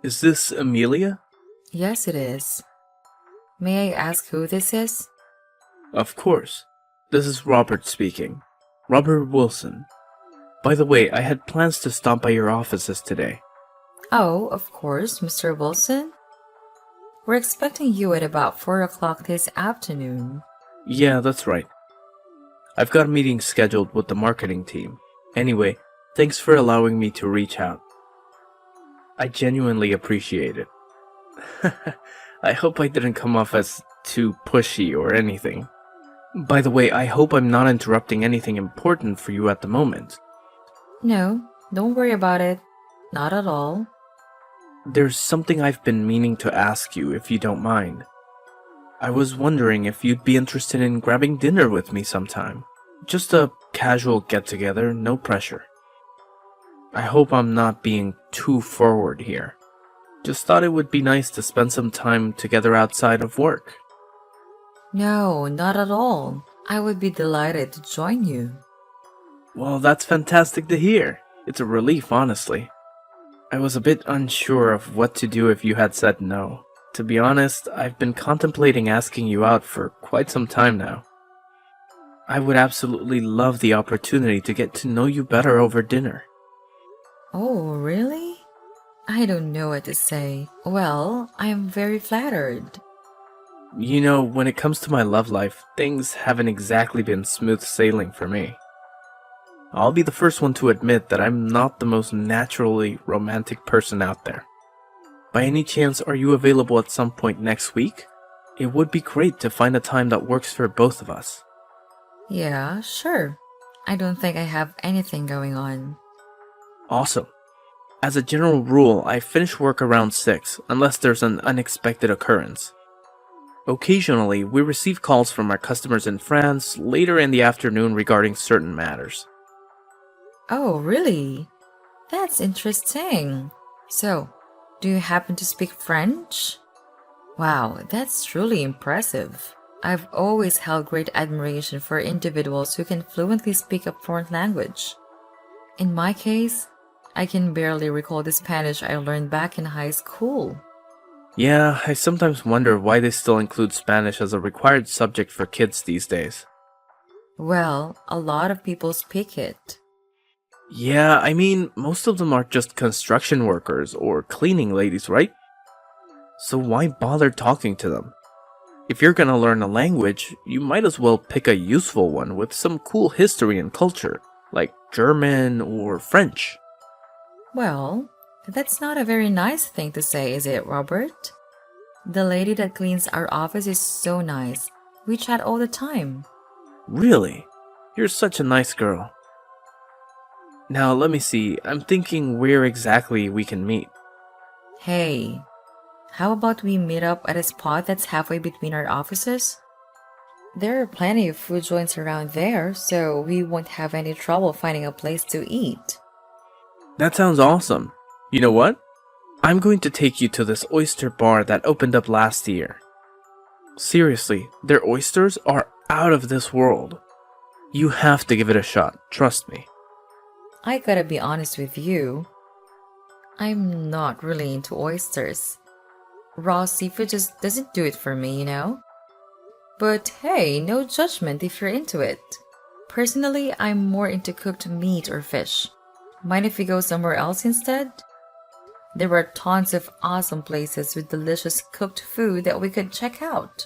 Is this Amelia? Yes, it is. May I ask who this is? Of course. This is Robert speaking. Robert Wilson. By the way, I had plans to stop by your offices today. Oh, of course, Mr. Wilson. We're expecting you at about 4 o'clock this afternoon. Yeah, that's right. I've got a meeting scheduled with the marketing team. Anyway, thanks for allowing me to reach out. I genuinely appreciate it. I hope I didn't come off as too pushy or anything. By the way, I hope I'm not interrupting anything important for you at the moment. No, don't worry about it. Not at all. There's something I've been meaning to ask you if you don't mind. I was wondering if you'd be interested in grabbing dinner with me sometime. Just a casual get-together, no pressure. I hope I'm not being too forward here. Just thought it would be nice to spend some time together outside of work. No, not at all. I would be delighted to join you. Well, that's fantastic to hear. It's a relief, honestly. I was a bit unsure of what to do if you had said no. To be honest, I've been contemplating asking you out for quite some time now. I would absolutely love the opportunity to get to know you better over dinner. Oh, really? I don't know what to say. Well, I am very flattered. You know, when it comes to my love life, things haven't exactly been smooth sailing for me. I'll be the first one to admit that I'm not the most naturally romantic person out there. By any chance, are you available at some point next week? It would be great to find a time that works for both of us. Yeah, sure. I don't think I have anything going on. Awesome. As a general rule, I finish work around 6, unless there's an unexpected occurrence. Occasionally, we receive calls from our customers in France later in the afternoon regarding certain matters. Oh, really? That's interesting. So, do you happen to speak French? Wow, that's truly impressive. I've always held great admiration for individuals who can fluently speak a foreign language. In my case, I can barely recall the Spanish I learned back in high school. Yeah, I sometimes wonder why they still include Spanish as a required subject for kids these days. Well, a lot of people speak it. Yeah, I mean, most of them are just construction workers or cleaning ladies, right? So why bother talking to them? If you're gonna learn a language, you might as well pick a useful one with some cool history and culture, like German or French. Well, that's not a very nice thing to say, is it, Robert? The lady that cleans our office is so nice. We chat all the time. Really? You're such a nice girl. Now, let me see, I'm thinking where exactly we can meet. Hey, how about we meet up at a spot that's halfway between our offices? There are plenty of food joints around there, so we won't have any trouble finding a place to eat. That sounds awesome. You know what? I'm going to take you to this oyster bar that opened up last year. Seriously, their oysters are out of this world. You have to give it a shot, trust me. I gotta be honest with you. I'm not really into oysters. Raw seafood just doesn't do it for me, you know? But hey, no judgment if you're into it. Personally, I'm more into cooked meat or fish. Mind if we go somewhere else instead? There are tons of awesome places with delicious cooked food that we could check out.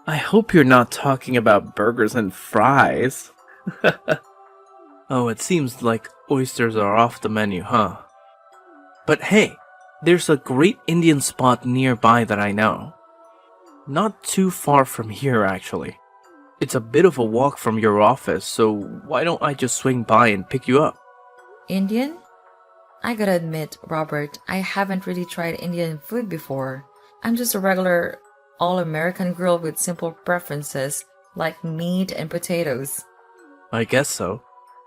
I hope you're not talking about burgers and fries. Oh, it seems like oysters are off the menu, huh? But hey, there's a great Indian spot nearby that I know. Not too far from here, actually. It's a bit of a walk from your office, so why don't I just swing by and pick you up? Indian? I gotta admit, Robert, I haven't really tried Indian food before. I'm just a regular all-American girl with simple preferences like meat and potatoes. I guess so.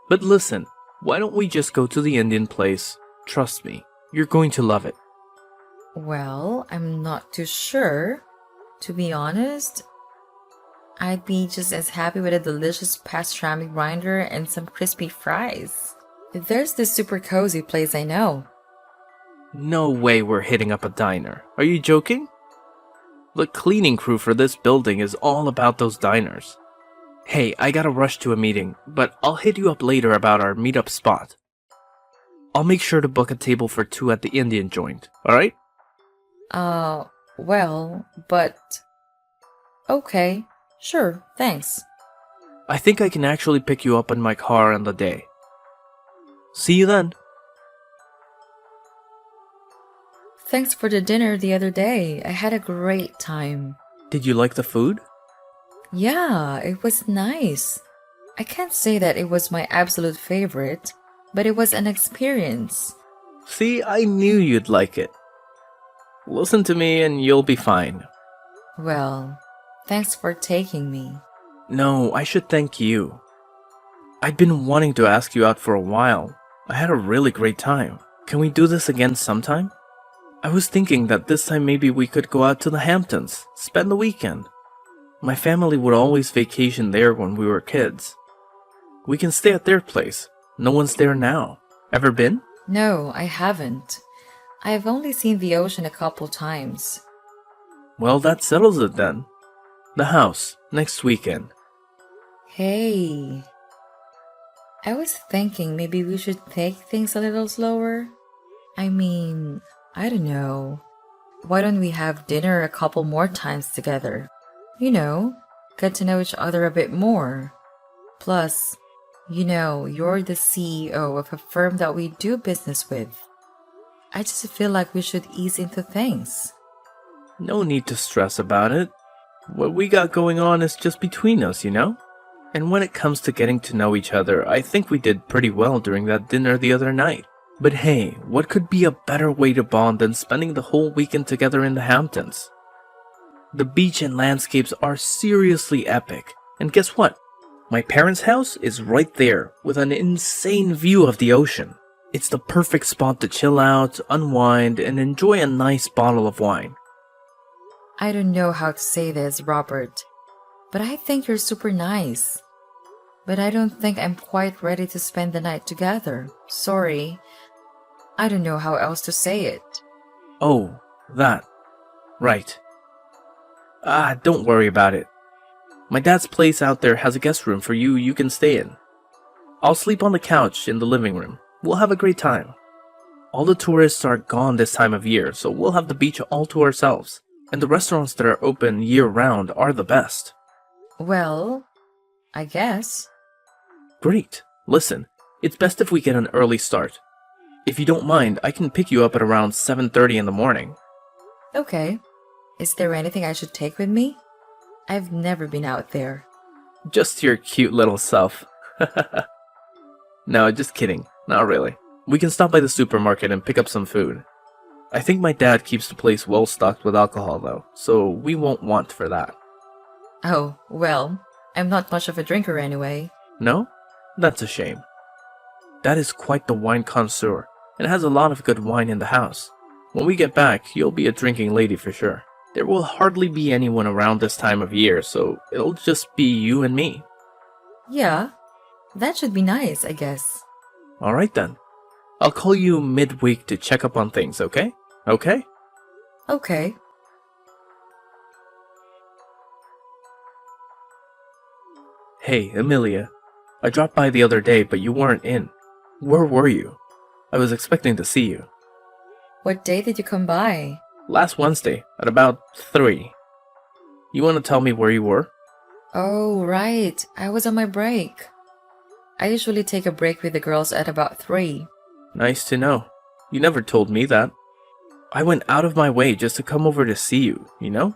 But listen, why don't we just go to the Indian place? Trust me, you're going to love it. Well, I'm not too sure. To be honest, I'd be just as happy with a delicious pastrami grinder and some crispy fries. There's this super cozy place I know. No way we're hitting up a diner. Are you joking? The cleaning crew for this building is all about those diners. Hey, I gotta rush to a meeting, but I'll hit you up later about our meetup spot. I'll make sure to book a table for 2 at the Indian joint, alright? Well, but... Okay, sure, thanks. I think I can actually pick you up in my car on the day. See you then. Thanks for the dinner the other day. I had a great time. Did you like the food? Yeah, it was nice. I can't say that it was my absolute favorite, but it was an experience. See, I knew you'd like it. Listen to me and you'll be fine. Well, thanks for taking me. No, I should thank you. I'd been wanting to ask you out for a while. I had a really great time. Can we do this again sometime? I was thinking that this time maybe we could go out to the Hamptons, spend the weekend. My family would always vacation there when we were kids. We can stay at their place. No one's there now. Ever been? No, I haven't. I've only seen the ocean a couple times. Well, that settles it then. The house, next weekend. Hey. I was thinking maybe we should take things a little slower. I mean, I don't know. Why don't we have dinner a couple more times together? You know, get to know each other a bit more. Plus, you know, you're the CEO of a firm that we do business with. I just feel like we should ease into things. No need to stress about it. What we got going on is just between us, you know? And when it comes to getting to know each other, I think we did pretty well during that dinner the other night. But hey, what could be a better way to bond than spending the whole weekend together in the Hamptons? The beach and landscapes are seriously epic. And guess what? My parents' house is right there, with an insane view of the ocean. It's the perfect spot to chill out, unwind, and enjoy a nice bottle of wine. I don't know how to say this, Robert, but I think you're super nice. But I don't think I'm quite ready to spend the night together. Sorry. I don't know how else to say it. Oh, that. Right. Don't worry about it. My dad's place out there has a guest room for you can stay in. I'll sleep on the couch in the living room. We'll have a great time. All the tourists are gone this time of year, so we'll have the beach all to ourselves. And the restaurants that are open year-round are the best. Well, I guess. Great. Listen, it's best if we get an early start. If you don't mind, I can pick you up at around 7:30 in the morning. Okay. Is there anything I should take with me? I've never been out there. Just your cute little self. No, just kidding. Not really. We can stop by the supermarket and pick up some food. I think my dad keeps the place well stocked with alcohol though, so we won't want for that. Oh, well, I'm not much of a drinker anyway. No? That's a shame. Dad is quite the wine connoisseur, and has a lot of good wine in the house. When we get back, you'll be a drinking lady for sure. There will hardly be anyone around this time of year, so it'll just be you and me. Yeah, that should be nice, I guess. Alright then. I'll call you midweek to check up on things, okay? Okay? Okay. Hey, Amelia. I dropped by the other day, but you weren't in. Where were you? I was expecting to see you. What day did you come by? Last Wednesday, at about 3. You want to tell me where you were? Oh, right. I was on my break. I usually take a break with the girls at about 3. Nice to know. You never told me that. I went out of my way just to come over to see you, you know?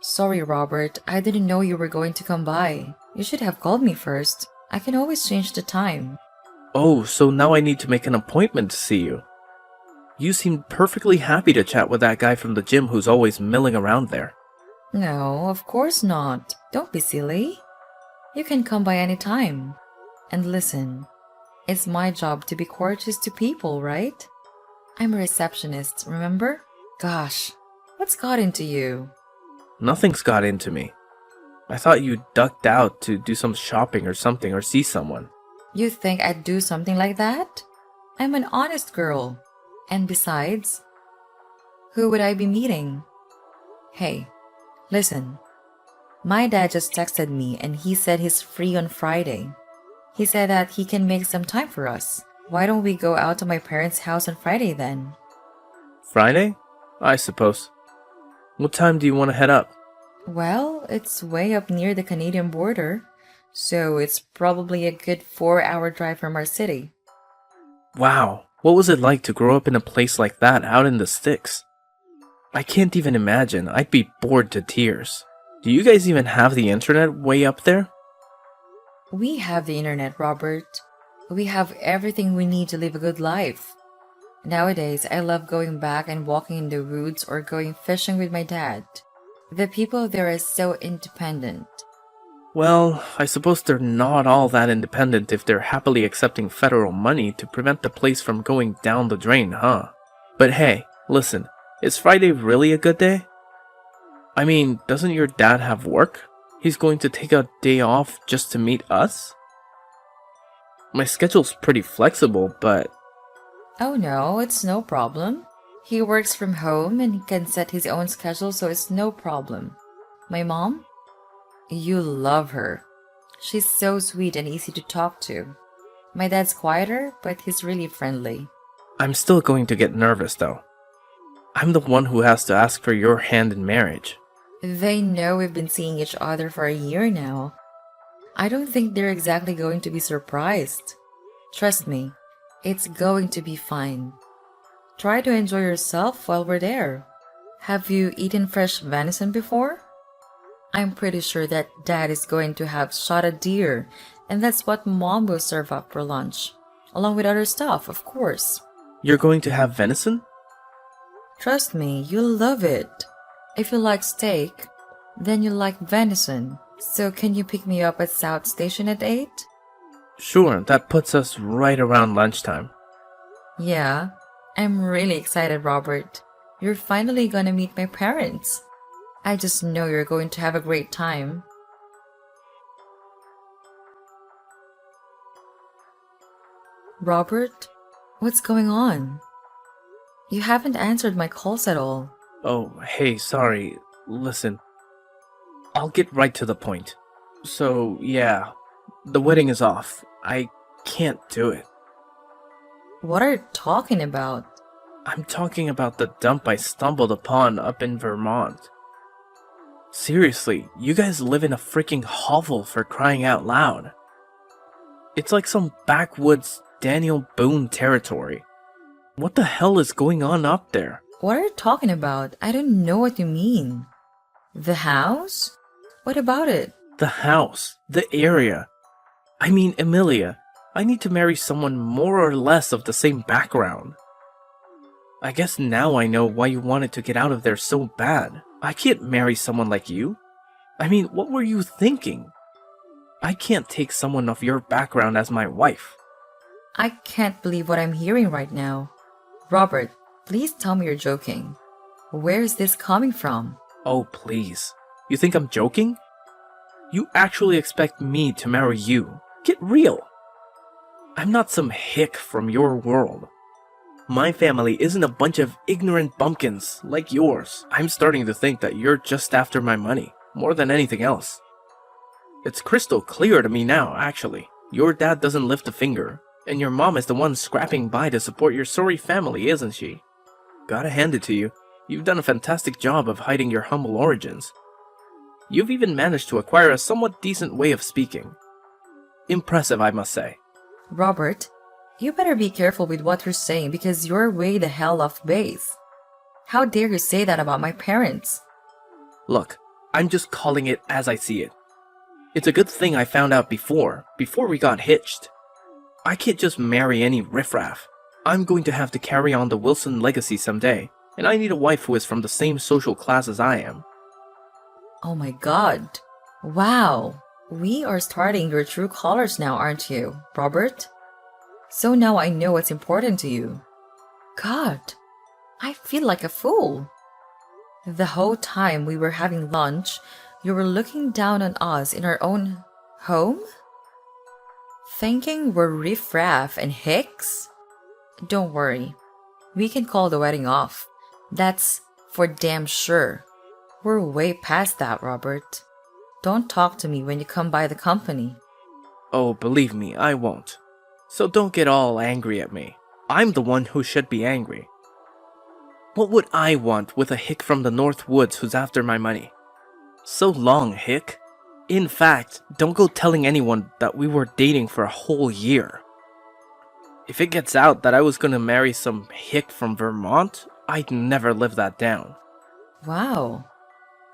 Sorry, Robert. I didn't know you were going to come by. You should have called me first. I can always change the time. Oh, so now I need to make an appointment to see you. You seemed perfectly happy to chat with that guy from the gym who's always milling around there. No, of course not. Don't be silly. You can come by any time. And listen, it's my job to be courteous to people, right? I'm a receptionist, remember? Gosh, what's got into you? Nothing's got into me. I thought you ducked out to do some shopping or something or see someone. You think I'd do something like that? I'm an honest girl. And besides, who would I be meeting? Hey, listen. My dad just texted me and he said he's free on Friday. He said that he can make some time for us. Why don't we go out to my parents' house on Friday then? Friday? I suppose. What time do you want to head up? Well, it's way up near the Canadian border, so it's probably a good 4-hour drive from our city. Wow, what was it like to grow up in a place like that out in the sticks? I can't even imagine. I'd be bored to tears. Do you guys even have the internet way up there? We have the internet, Robert. We have everything we need to live a good life. Nowadays, I love going back and walking in the woods or going fishing with my dad. The people there are so independent. Well, I suppose they're not all that independent if they're happily accepting federal money to prevent the place from going down the drain, huh? But hey, listen, is Friday really a good day? I mean, doesn't your dad have work? He's going to take a day off just to meet us? My schedule's pretty flexible, but... Oh no, it's no problem. He works from home and he can set his own schedule, so it's no problem. My mom? You love her. She's so sweet and easy to talk to. My dad's quieter, but he's really friendly. I'm still going to get nervous, though. I'm the one who has to ask for your hand in marriage. They know we've been seeing each other for a year now. I don't think they're exactly going to be surprised. Trust me, it's going to be fine. Try to enjoy yourself while we're there. Have you eaten fresh venison before? I'm pretty sure that Dad is going to have shot a deer, and that's what Mom will serve up for lunch. Along with other stuff, of course. You're going to have venison? Trust me, you'll love it. If you like steak, then you'll like venison. So can you pick me up at South Station at 8? Sure, that puts us right around lunchtime. Yeah, I'm really excited, Robert. You're finally gonna meet my parents. I just know you're going to have a great time. Robert, what's going on? You haven't answered my calls at all. Oh, hey, sorry. Listen, I'll get right to the point. So, yeah, the wedding is off. I can't do it. What are you talking about? I'm talking about the dump I stumbled upon up in Vermont. Seriously, you guys live in a freaking hovel for crying out loud. It's like some backwoods Daniel Boone territory. What the hell is going on up there? What are you talking about? I don't know what you mean. The house? What about it? The house, the area. I mean, Emilia, I need to marry someone more or less of the same background. I guess now I know why you wanted to get out of there so bad. I can't marry someone like you. I mean, what were you thinking? I can't take someone of your background as my wife. I can't believe what I'm hearing right now. Robert, please tell me you're joking. Where is this coming from? Oh, please. You think I'm joking? You actually expect me to marry you? Get real. I'm not some hick from your world. My family isn't a bunch of ignorant bumpkins like yours. I'm starting to think that you're just after my money, more than anything else. It's crystal clear to me now, actually. Your dad doesn't lift a finger, and your mom is the one scrapping by to support your sorry family, isn't she? Gotta hand it to you. You've done a fantastic job of hiding your humble origins. You've even managed to acquire a somewhat decent way of speaking. Impressive, I must say. Robert, you better be careful with what you're saying because you're way the hell off base. How dare you say that about my parents? Look, I'm just calling it as I see it. It's a good thing I found out before we got hitched. I can't just marry any riffraff. I'm going to have to carry on the Wilson legacy someday, and I need a wife who is from the same social class as I am. Oh my god. Wow. We are starting your true colors now, aren't you, Robert? So now I know what's important to you. God, I feel like a fool. The whole time we were having lunch, you were looking down on us in our own home? Thinking we're riffraff and hicks? Don't worry. we can call the wedding off. That's for damn sure. We're way past that, Robert. Don't talk to me when you come by the company. Oh, believe me, I won't. So don't get all angry at me. I'm the one who should be angry. What would I want with a hick from the North Woods who's after my money? So long, hick. In fact, don't go telling anyone that we were dating for a whole year. If it gets out that I was gonna marry some hick from Vermont, I'd never live that down. Wow.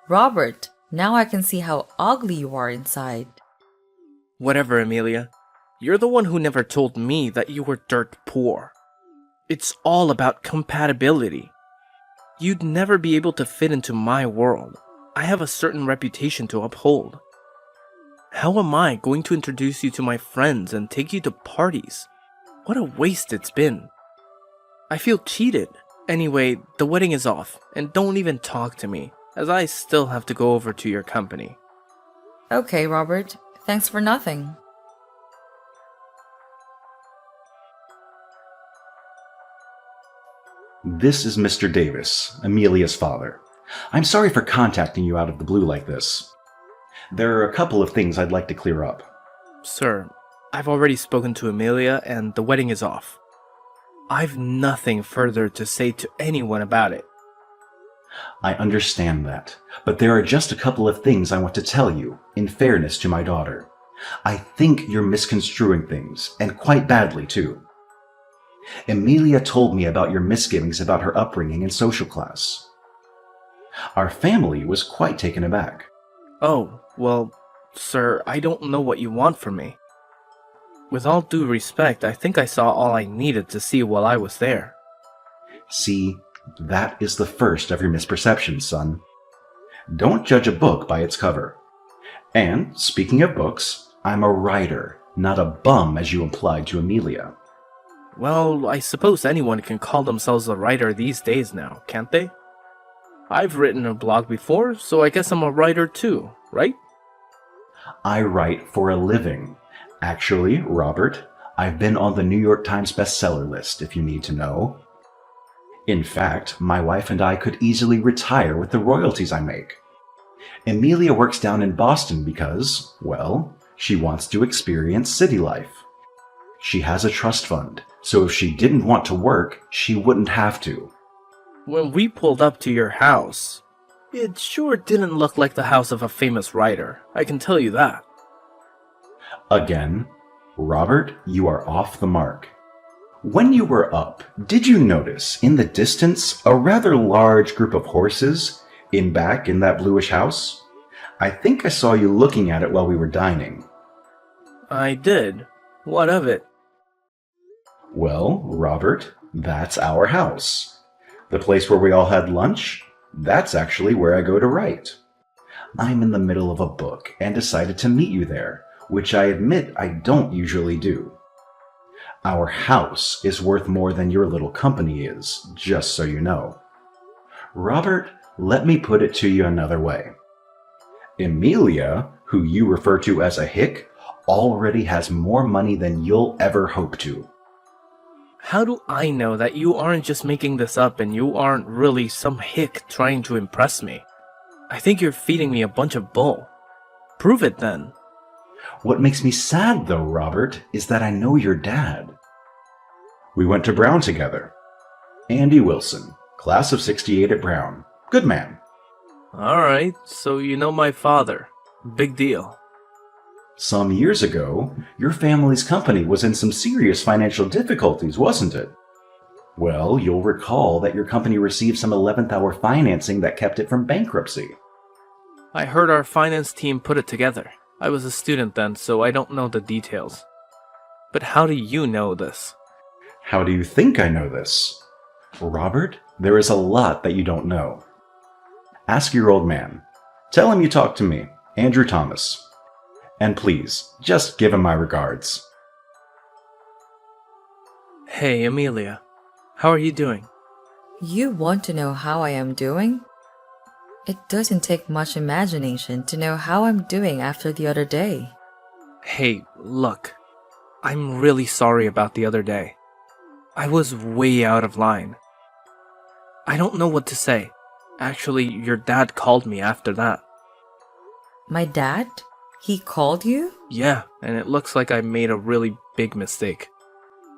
Robert, now I can see how ugly you are inside. Whatever, Amelia. You're the one who never told me that you were dirt poor. It's all about compatibility. You'd never be able to fit into my world. I have a certain reputation to uphold. How am I going to introduce you to my friends and take you to parties? What a waste it's been. I feel cheated. Anyway, the wedding is off, and don't even talk to me, as I still have to go over to your company. Okay, Robert. Thanks for nothing. This is Mr. Davis, Amelia's father. I'm sorry for contacting you out of the blue like this. There are a couple of things I'd like to clear up. Sir, I've already spoken to Amelia, and the wedding is off. I've nothing further to say to anyone about it. I understand that, but there are just a couple of things I want to tell you, in fairness to my daughter. I think you're misconstruing things, and quite badly, too. Amelia told me about your misgivings about her upbringing and social class. Our family was quite taken aback. Oh, well, sir, I don't know what you want from me. With all due respect, I think I saw all I needed to see while I was there. See, that is the first of your misperceptions, son. Don't judge a book by its cover. And, speaking of books, I'm a writer, not a bum as you implied to Amelia. Well, I suppose anyone can call themselves a writer these days now, can't they? I've written a blog before, so I guess I'm a writer too, right? I write for a living. Actually, Robert, I've been on the New York Times bestseller list, if you need to know. In fact, my wife and I could easily retire with the royalties I make. Amelia works down in Boston because, well, she wants to experience city life. She has a trust fund, so if she didn't want to work, she wouldn't have to. When we pulled up to your house, it sure didn't look like the house of a famous writer, I can tell you that. Again, Robert, you are off the mark. When you were up, did you notice in the distance a rather large group of horses in back in that bluish house? I think I saw you looking at it while we were dining. I did. What of it? Well, Robert, that's our house. The place where we all had lunch, that's actually where I go to write. I'm in the middle of a book and decided to meet you there, which I admit I don't usually do. Our house is worth more than your little company is, just so you know. Robert, let me put it to you another way. Amelia, who you refer to as a hick, already has more money than you'll ever hope to. How do I know that you aren't just making this up and you aren't really some hick trying to impress me? I think you're feeding me a bunch of bull. Prove it then. What makes me sad, though, Robert, is that I know your dad. We went to Brown together. Andy Wilson, class of '68 at Brown. Good man. Alright, so you know my father. Big deal. Some years ago, your family's company was in some serious financial difficulties, wasn't it? Well, you'll recall that your company received some 11th hour financing that kept it from bankruptcy. I heard our finance team put it together. I was a student then, so I don't know the details. But how do you know this? How do you think I know this? Robert, there is a lot that you don't know. Ask your old man. Tell him you talked to me, Andrew Thomas. And please, just give him my regards. Hey, Amelia. How are you doing? You want to know how I am doing? It doesn't take much imagination to know how I'm doing after the other day. Hey, look. I'm really sorry about the other day. I was way out of line. I don't know what to say. Actually, your dad called me after that. My dad? He called you? Yeah, and it looks like I made a really big mistake.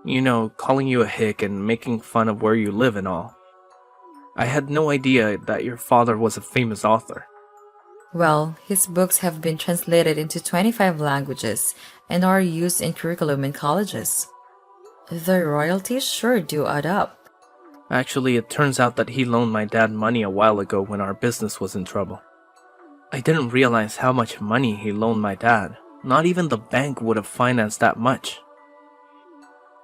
You know, calling you a hick and making fun of where you live and all. I had no idea that your father was a famous author. Well, his books have been translated into 25 languages and are used in curriculum in colleges. The royalties sure do add up. Actually, it turns out that he loaned my dad money a while ago when our business was in trouble. I didn't realize how much money he loaned my dad. Not even the bank would have financed that much.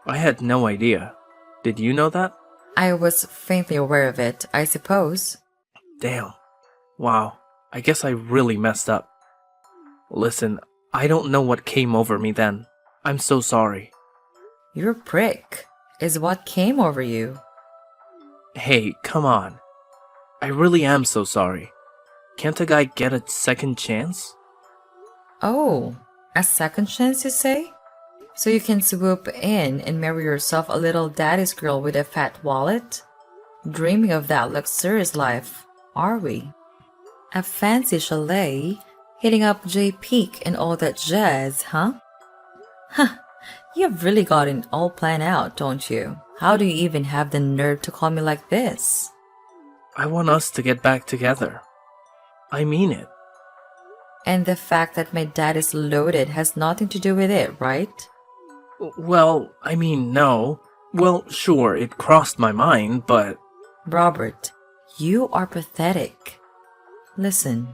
I had no idea. Did you know that? I was faintly aware of it, I suppose. Damn. Wow. I guess I really messed up. Listen, I don't know what came over me then. I'm so sorry. Your prick is what came over you. Hey, come on. I really am so sorry. Can't a guy get a second chance? Oh, a second chance, you say? So you can swoop in and marry yourself a little daddy's girl with a fat wallet? Dreaming of that luxurious life, are we? A fancy chalet, hitting up J Peak and all that jazz, huh? Huh, you've really got it all planned out, don't you? How do you even have the nerve to call me like this? I want us to get back together. I mean it. And the fact that my dad is loaded has nothing to do with it, right? Well, I mean, no. Well, sure, it crossed my mind, but... Robert, you are pathetic. Listen,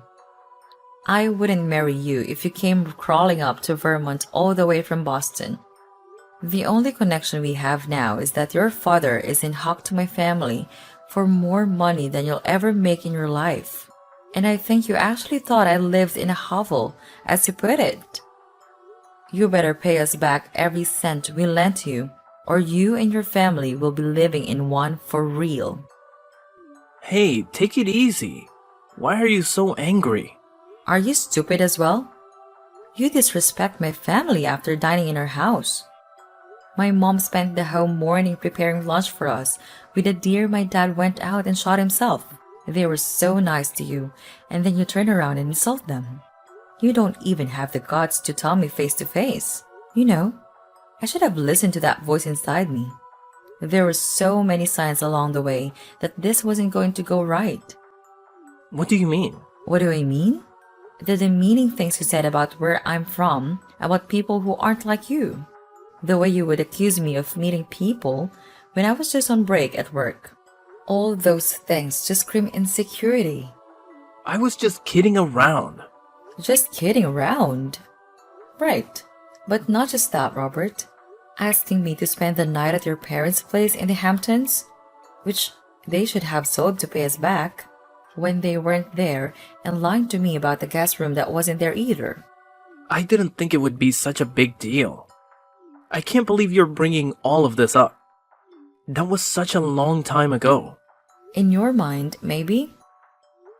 I wouldn't marry you if you came crawling up to Vermont all the way from Boston. The only connection we have now is that your father is in hock to my family for more money than you'll ever make in your life. And I think you actually thought I lived in a hovel, as you put it. You better pay us back every cent we lent you, or you and your family will be living in one for real. Hey, take it easy. Why are you so angry? Are you stupid as well? You disrespect my family after dining in our house. My mom spent the whole morning preparing lunch for us with a deer my dad went out and shot himself. They were so nice to you, and then you turn around and insult them. You don't even have the guts to tell me face to face. You know, I should have listened to that voice inside me. There were so many signs along the way that this wasn't going to go right. What do you mean? What do I mean? The demeaning things you said about where I'm from, about people who aren't like you. The way you would accuse me of meeting people when I was just on break at work. All those things just scream insecurity. I was just kidding around. Just kidding around. Right. But not just that, Robert. Asking me to spend the night at your parents' place in the Hamptons, which they should have sold to pay us back, when they weren't there, and lying to me about the guest room that wasn't there either. I didn't think it would be such a big deal. I can't believe you're bringing all of this up. That was such a long time ago. In your mind, maybe?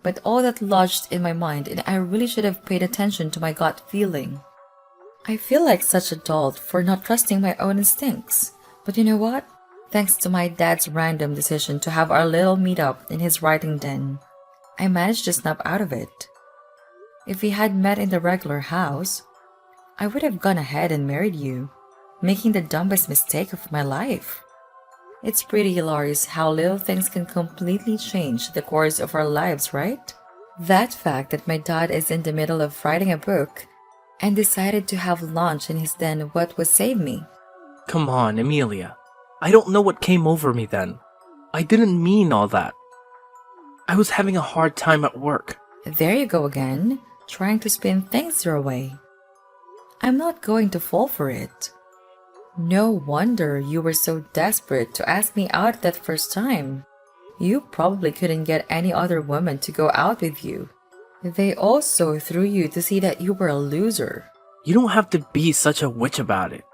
But all that lodged in my mind, and I really should have paid attention to my gut feeling. I feel like such a dolt for not trusting my own instincts. But you know what? Thanks to my dad's random decision to have our little meet-up in his writing den, I managed to snap out of it. If we had met in the regular house, I would have gone ahead and married you, making the dumbest mistake of my life. It's pretty hilarious how little things can completely change the course of our lives, right? That fact that my dad is in the middle of writing a book and decided to have lunch in his den what would save me. Come on, Amelia. I don't know what came over me then. I didn't mean all that. I was having a hard time at work. There you go again, trying to spin things your way. I'm not going to fall for it. No wonder you were so desperate to ask me out that first time. You probably couldn't get any other woman to go out with you. They also threw you to see that you were a loser. You don't have to be such a witch about it.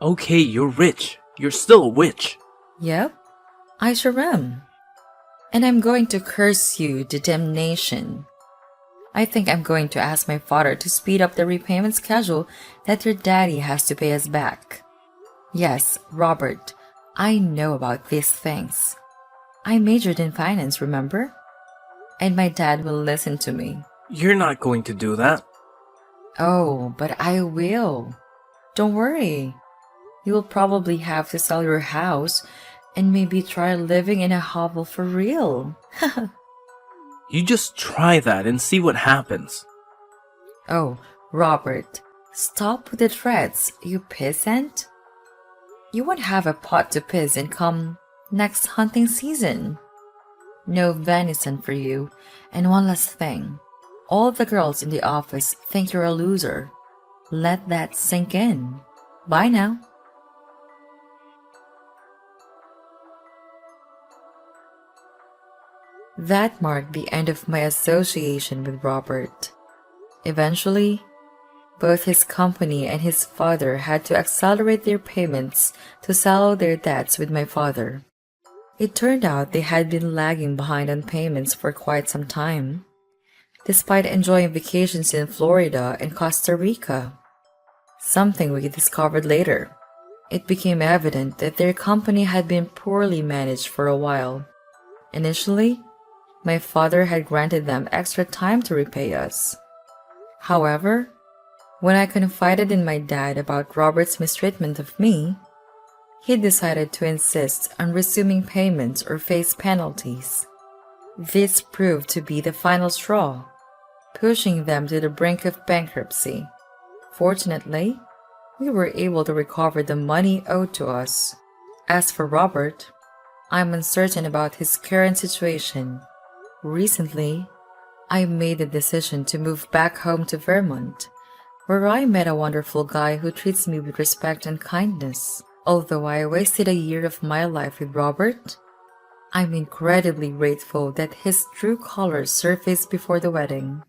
Okay, you're rich. You're still a witch. Yep, I sure am. And I'm going to curse you to damnation. I think I'm going to ask my father to speed up the repayment schedule that your daddy has to pay us back. Yes, Robert, I know about these things. I majored in finance, remember? And my dad will listen to me. You're not going to do that. Oh, but I will. Don't worry. You'll probably have to sell your house and maybe try living in a hovel for real. You just try that and see what happens. Oh, Robert, stop with the threats, you peasant. You won't have a pot to piss in come next hunting season. No venison for you. And one last thing. All the girls in the office think you're a loser. Let that sink in. Bye now. That marked the end of my association with Robert. Eventually, both his company and his father had to accelerate their payments to settle their debts with my father. It turned out they had been lagging behind on payments for quite some time, despite enjoying vacations in Florida and Costa Rica. Something we discovered later. It became evident that their company had been poorly managed for a while. Initially, my father had granted them extra time to repay us. However, when I confided in my dad about Robert's mistreatment of me, he decided to insist on resuming payments or face penalties. This proved to be the final straw, pushing them to the brink of bankruptcy. Fortunately, we were able to recover the money owed to us. As for Robert, I'm uncertain about his current situation. Recently, I made the decision to move back home to Vermont, where I met a wonderful guy who treats me with respect and kindness. Although I wasted a year of my life with Robert, I'm incredibly grateful that his true colors surfaced before the wedding.